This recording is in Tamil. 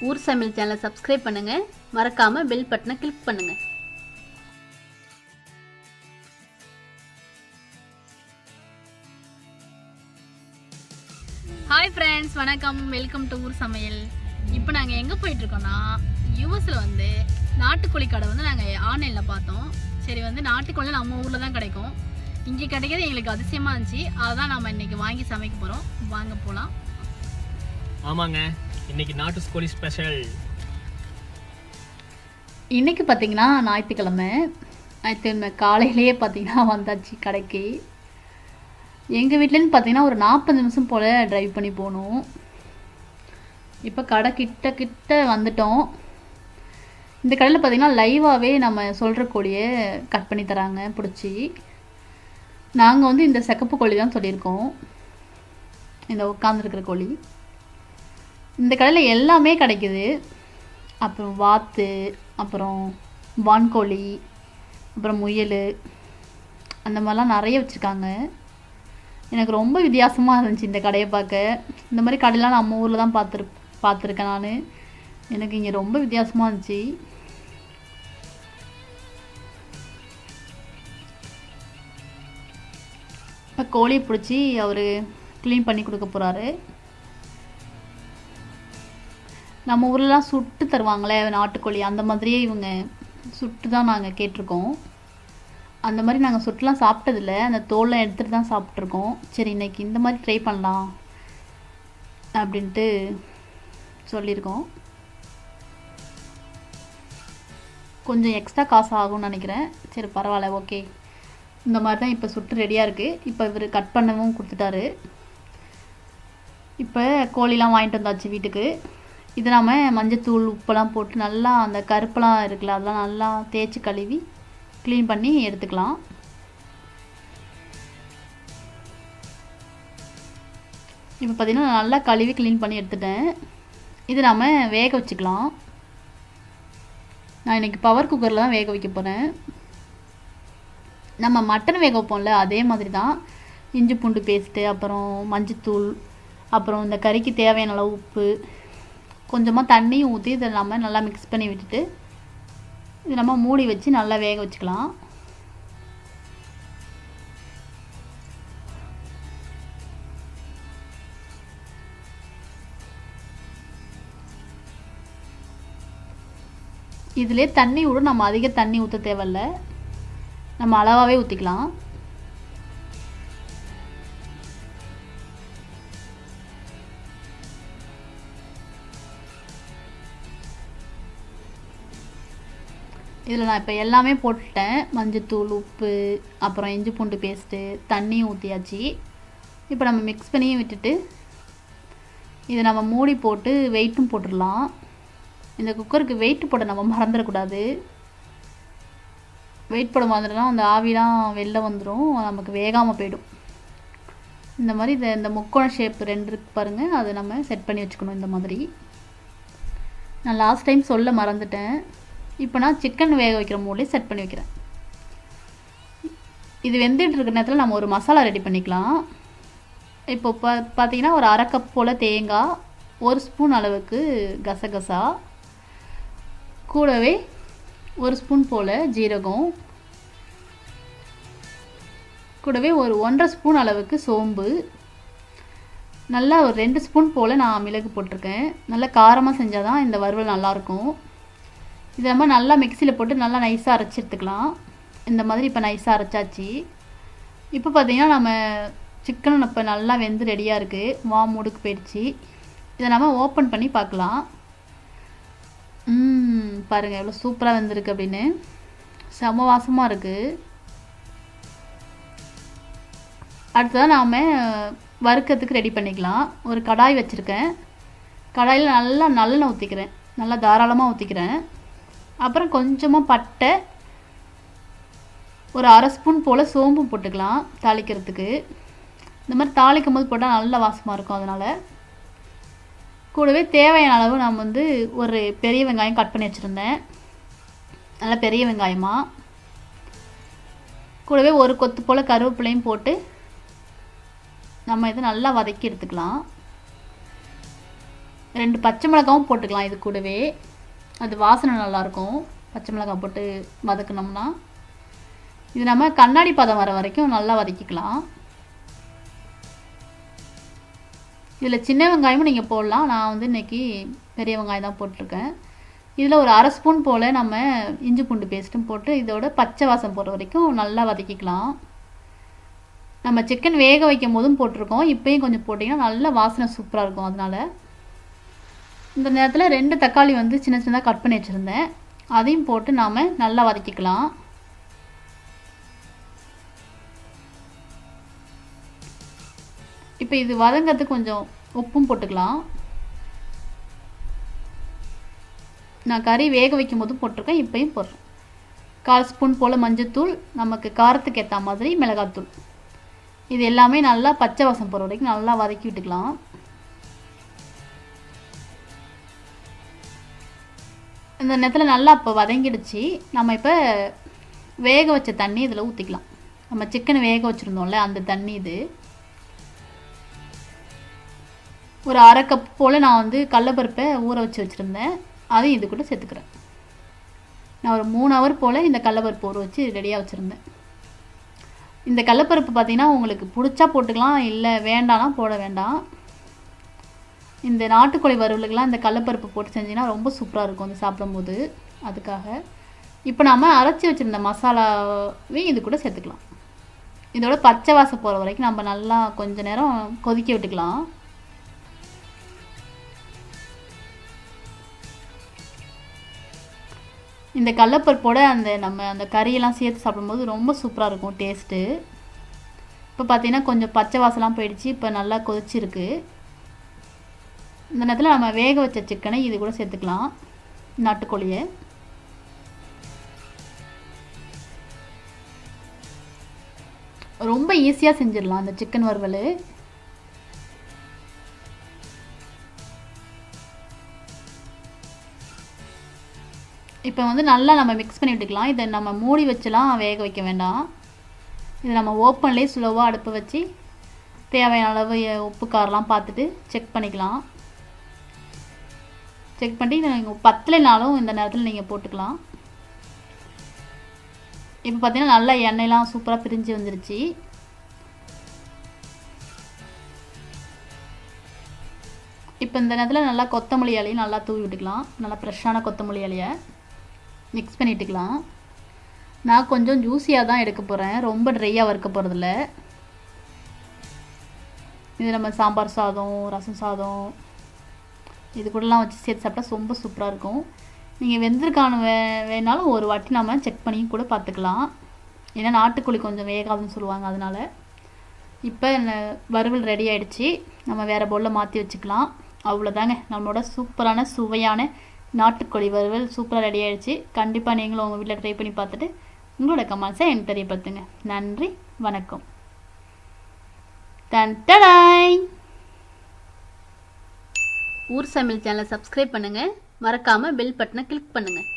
ஊர் சமையல் சேனலை சப்ஸ்கிரைப் பண்ணுங்கள், மறக்காமல் பெல் பட்டனை கிளிக் பண்ணுங்கள். ஹாய் ஃப்ரெண்ட்ஸ், வணக்கம், வெல்கம் டு ஊர் சமையல். இப்போ நாங்கள் எங்கே போயிட்டுருக்கோன்னா, யூஎஸில் வந்து நாட்டுக்கோழி கடை வந்து நாங்கள் ஆன்லைனில் பார்த்தோம். சரி, வந்து நாட்டுக்கோழி நம்ம ஊரில் தான் கிடைக்கும், இங்கே கிடைக்கிறது எங்களுக்கு அதிசயமாக இருந்துச்சு. அதான் நம்ம இன்றைக்கி வாங்கி சமைக்க போகிறோம். வாங்க போகலாம். ஆமாங்க, இன்னைக்கு நாட்டுக்கோழி ஸ்பெஷல். இன்றைக்கி பார்த்திங்கன்னா ஞாயிற்றுக்கிழமை காலையிலேயே பார்த்திங்கன்னா வந்தாச்சு கடைக்கு. எங்கள் வீட்டிலேருந்து பார்த்திங்கன்னா ஒரு 40 நிமிஷம் போல் ட்ரைவ் பண்ணி போகணும். இப்போ கடை கிட்ட வந்துட்டோம். இந்த கடையில் பார்த்திங்கன்னா லைவாகவே நம்ம சொல்கிற கோழியை கட் பண்ணி தராங்க பிடிச்சி. நாங்கள் வந்து இந்த சிகப்பு கோழி தான் சொல்லியிருக்கோம், இந்த உட்காந்துருக்கிற கோழி. இந்த கடையில் எல்லாமே கிடைக்குது. அப்புறம் வாத்து, அப்புறம் வான்கோழி, அப்புறம் முயல், அந்த மாதிரிலாம் நிறைய வச்சுருக்காங்க. எனக்கு ரொம்ப வித்தியாசமாக இருந்துச்சு இந்த கடையை பார்க்க. இந்த மாதிரி கடையெலாம் நம்ம ஊரில் தான் பார்த்துருக்கேன் நான். எனக்கு இங்கே ரொம்ப வித்தியாசமாக இருந்துச்சு. இப்போ கோழியை பிடிச்சி அவர் க்ளீன் பண்ணி கொடுக்க போகிறாரு. நம்ம ஊர்லலாம் சுட்டு தருவாங்களே நாட்டுக்கோழி, அந்த மாதிரியே இவங்க சுட்டு தான் நாங்கள் கேட்டிருக்கோம். அந்த மாதிரி நாங்கள் சுட்டுலாம் சாப்பிட்டதில்ல, அந்த தோலை எடுத்துகிட்டு தான் சாப்பிட்ருக்கோம். சரி, இன்றைக்கி இந்த மாதிரி ட்ரை பண்ணலாம் அப்படின்ட்டு சொல்லியிருக்கோம். கொஞ்சம் எக்ஸ்ட்ரா காசு ஆகும்னு நினைக்கிறேன். சரி, பரவாயில்ல, ஓகே. இந்த மாதிரி தான் இப்போ சுட்டு ரெடியாக இருக்குது. இப்போ இவர் கட் பண்ணவும் கொடுத்துட்டாரு. இப்போ கோழிலாம் வாங்கிட்டு வந்தாச்சு வீட்டுக்கு. இது நாம் மஞ்சத்தூள், உப்பெல்லாம் போட்டு நல்லா அந்த கருப்பெல்லாம் இருக்குல்ல, அதெல்லாம் நல்லா தேய்ச்சி கழுவி க்ளீன் பண்ணி எடுத்துக்கலாம். இப்போ பார்த்திங்கன்னா நல்லா கழுவி க்ளீன் பண்ணி எடுத்துட்டேன். இது நாம் வேக வச்சுக்கலாம். நான் இன்றைக்கி பவர் குக்கரில் தான் வேக வைக்க போகிறேன். நம்ம மட்டன் வேக வைப்போம்ல, அதே மாதிரி தான். இஞ்சி பூண்டு பேஸ்ட்டு, அப்புறம் மஞ்சத்தூள், அப்புறம் இந்த கறிக்கு தேவையான அளவு உப்பு, கொஞ்சமாக தண்ணியும் ஊற்றி இதை நம்ம நல்லா மிக்ஸ் பண்ணி விட்டுட்டு இது நம்ம மூடி வச்சு நல்லா வேக வச்சுக்கலாம். இதிலே தண்ணி விடும், நம்ம அதிக தண்ணி ஊற்ற தேவையில்ல, நம்ம அளவாகவே ஊற்றிக்கலாம். இதில் நான் இப்போ எல்லாமே போட்டுட்டேன். மஞ்சத்தூள், உப்பு, அப்புறம் இஞ்சி பூண்டு பேஸ்ட்டு, தண்ணியும் ஊற்றியாச்சு. இப்போ நம்ம மிக்ஸ் பண்ணியும் விட்டுட்டு இதை நம்ம மூடி போட்டு வெயிட்டும் போட்டுடலாம். இந்த குக்கருக்கு வெயிட் போட நம்ம மறந்துடக்கூடாது. வெயிட் போட மாதிரிலாம் அந்த ஆவிலாம் வெளில வந்துடும், நமக்கு வேகாமல் போயிடும். இந்த மாதிரி இந்த முக்கோண ஷேப் 2 இருக்கு பாருங்கள், அதை நம்ம செட் பண்ணி வச்சுக்கணும். இந்த மாதிரி நான் லாஸ்ட் டைம் சொல்ல மறந்துட்டேன். இப்போ நான் சிக்கன் வேக வைக்கிற மூடிலே செட் பண்ணி வைக்கிறேன். இது வெந்துட்டு இருக்கிற நேரத்தில் நம்ம ஒரு மசாலா ரெடி பண்ணிக்கலாம். இப்போ பார்த்தீங்கன்னா ஒரு 1/2 கப் போல் தேங்காய், 1 ஸ்பூன் அளவுக்கு கசகசா, கூடவே 1 ஸ்பூன் போல் ஜீரகம், கூடவே ஒரு 1.5 ஸ்பூன் அளவுக்கு சோம்பு, நல்லா ஒரு 2 ஸ்பூன் போல் நான் மிளகு போட்டிருக்கேன். நல்லா காரமாக செஞ்சால் தான் இந்த வறுவல் நல்லாயிருக்கும். இதை நம்ம நல்லா மிக்சியில் போட்டு நல்லா நைஸாக அரைச்சி எடுத்துக்கலாம். இந்த மாதிரி இப்போ நைஸாக அரைச்சாச்சு. இப்போ பார்த்திங்கன்னா நம்ம சிக்கன் இப்போ நல்லா வெந்து ரெடியாக இருக்குது, மூடுக்கு போயிடுச்சு. இதை நம்ம ஓப்பன் பண்ணி பார்க்கலாம். பாருங்கள் எவ்வளோ சூப்பராக வெந்திருக்கு அப்படின்னு, செம வாசமாக இருக்குது. அடுத்ததான் நாம் வறுக்கிறதுக்கு ரெடி பண்ணிக்கலாம். ஒரு கடாய் வச்சுருக்கேன். கடாயில் நல்லா நல்லெண்ணெய் ஊற்றிக்கிறேன், நல்லா தாராளமாக ஊற்றிக்கிறேன். அப்புறம் கொஞ்சமாக பட்டை, ஒரு 1/2 ஸ்பூன் போல் சோம்பு போட்டுக்கலாம் தாளிக்கிறதுக்கு. இந்த மாதிரி தாளிக்கும் போது போட்டால் நல்ல வாசமாக இருக்கும். அதனால் கூடவே தேவையான அளவு நான் வந்து ஒரு பெரிய வெங்காயம் கட் பண்ணி வச்சுருந்தேன், நல்லா பெரிய வெங்காயமாக. கூடவே ஒரு கொத்து போல் கருவேப்பிலையும் போட்டு நம்ம இதை நல்லா வதக்கி எடுத்துக்கலாம். 2 பச்சை மிளகாவும் போட்டுக்கலாம் இது கூடவே. அது வாசனை நல்லாயிருக்கும் பச்சை மிளகாய் போட்டு வதக்கினோம்னா. இது நம்ம கண்ணாடி பதம் வர வரைக்கும் நல்லா வதக்கிக்கலாம். இதில் சின்ன வெங்காயமும் நீங்கள் போடலாம். நான் வந்து இன்றைக்கி பெரிய வெங்காயம் தான் போட்டிருக்கேன். இதில் ஒரு 1/2 ஸ்பூன் போல் நம்ம இஞ்சி பூண்டு பேஸ்ட்டும் போட்டு இதோட பச்சை வாசம் போகிற வரைக்கும் நல்லா வதக்கிக்கலாம். நம்ம சிக்கன் வேக வைக்கும் போதும் போட்டிருக்கோம். இப்போயும் கொஞ்சம் போட்டிங்கன்னா நல்ல வாசனை சூப்பராக இருக்கும். அதனால் இந்த நேரத்தில் 2 தக்காளி வந்து சின்ன சின்னதாக கட் பண்ணி வச்சுருந்தேன். அதையும் போட்டு நாம் நல்லா வதக்கிக்கலாம். இப்போ இது வதங்கிறதுக்கு கொஞ்சம் உப்பும் போட்டுக்கலாம். நான் கறி வேக வைக்கும் போதும் போட்டிருக்கேன், இப்போயும் போடுறேன். 1/4 ஸ்பூன் போல் மஞ்சத்தூள், நமக்கு காரத்துக்கு ஏற்ற மாதிரி மிளகாத்தூள். இது எல்லாமே நல்லா பச்சை வாசம் போகிற வரைக்கும் நல்லா வதக்கி விட்டுக்கலாம். இந்த நேரத்தில் நல்லா இப்போ வதங்கிடுச்சு. நம்ம இப்போ வேக வச்ச தண்ணி இதில் ஊற்றிக்கலாம். நம்ம சிக்கனை வேக வச்சுருந்தோம்ல அந்த தண்ணி இது. ஒரு 1/2 கப் போல் நான் வந்து கடலைப்பருப்பை ஊற வச்சு வச்சுருந்தேன். அதையும் இது கூட சேர்த்துக்கிறேன். நான் ஒரு 3 ஹவர் போல் இந்த கடலைப்பருப்பு ஊற வச்சு ரெடியாக வச்சுருந்தேன். இந்த கடலைப்பருப்பு பார்த்திங்கன்னா உங்களுக்கு பிடிச்சா போட்டுக்கலாம், இல்லை வேண்டாம்னா போட வேண்டாம். இந்த நாட்டுக்கோழி வறுவலுக்கெல்லாம் இந்த கடலைப்பருப்பு போட்டு செஞ்சிங்கன்னா ரொம்ப சூப்பராக இருக்கும் அது சாப்பிடும்போது. அதுக்காக இப்போ நாம் அரைச்சி வச்சுருந்த மசாலாவையும் இது கூட சேர்த்துக்கலாம். இதோட பச்சை வாசம் போகிற வரைக்கும் நம்ம நல்லா கொஞ்சம் நேரம் கொதிக்க விட்டுக்கலாம். இந்த கடலைப்பருப்போட நம்ம அந்த கறியெல்லாம் சேர்த்து சாப்பிடும்போது ரொம்ப சூப்பராக இருக்கும் டேஸ்ட்டு. இப்போ பார்த்திங்கன்னா கொஞ்சம் பச்சை வாசலாம் போயிடுச்சு. இப்போ நல்லா கொதிச்சிருக்கு. இந்த நேரத்தில் நம்ம வேக வச்ச சிக்கனை இது கூட சேர்த்துக்கலாம், நாட்டுக்கோழியை. ரொம்ப ஈஸியாக செஞ்சிடலாம் அந்த சிக்கன் வறுவல். இப்போ வந்து நல்லா நம்ம மிக்ஸ் பண்ணி விட்டுக்கலாம். இதை நம்ம மூடி வச்சுலாம் வேக வைக்க வேண்டாம். இதை நம்ம ஓப்பன்லேயே ஸ்லோவாக அடுப்பை வச்சு தேவையான அளவு உப்பு காரெலாம் பார்த்துட்டு செக் பண்ணிக்கலாம். செக் பண்ணி நீங்கள் பத்தலைனாலும் இந்த நேரத்தில் நீங்கள் போட்டுக்கலாம். இப்போ பார்த்தீங்கன்னா நல்லா எண்ணெயெலாம் சூப்பராக பிரிஞ்சு வந்துருச்சு. இப்போ இந்த நேரத்தில் நல்லா கொத்தமல்லி இலையும் நல்லா தூவி விட்டுக்கலாம். நல்லா ஃப்ரெஷ்ஷான கொத்தமல்லி இலையை மிக்ஸ் பண்ணிட்டுக்கலாம். நான் கொஞ்சம் ஜூஸியாக தான் எடுக்க போகிறேன், ரொம்ப ட்ரையாக வறுக்க போகிறதில்ல. இது நம்ம சாம்பார் சாதம், ரசம் சாதம் இது கூடலாம் வச்சு சேர்த்து சாப்பிட்டா ரொம்ப சூப்பராக இருக்கும். நீங்கள் வெந்திருக்கான வேணாலும் ஒரு வாட்டி நம்ம செக் பண்ணி கூட பார்த்துக்கலாம். ஏன்னா நாட்டுக்கோழி கொஞ்சம் வேகாதுன்னு சொல்லுவாங்க. அதனால் இப்போ வறுவல் ரெடி ஆகிடுச்சு. நம்ம வேறு பவுலில் மாற்றி வச்சுக்கலாம். அவ்வளோதாங்க, நம்மளோட சூப்பரான சுவையான நாட்டுக்கோழி வறுவல் சூப்பராக ரெடி ஆகிடுச்சு. கண்டிப்பாக நீங்களும் உங்கள் வீட்டில் ட்ரை பண்ணி பார்த்துட்டு உங்களோட கமெண்ட்ஸை எனக்கு தெரியப்படுத்துங்க. நன்றி, வணக்கம். டடாய். ஊர் சமையல் சேனலை சப்ஸ்கிரைப் பண்ணுங்கள். மறக்காமல் பெல் பட்டனை கிளிக் பண்ணுங்கள்.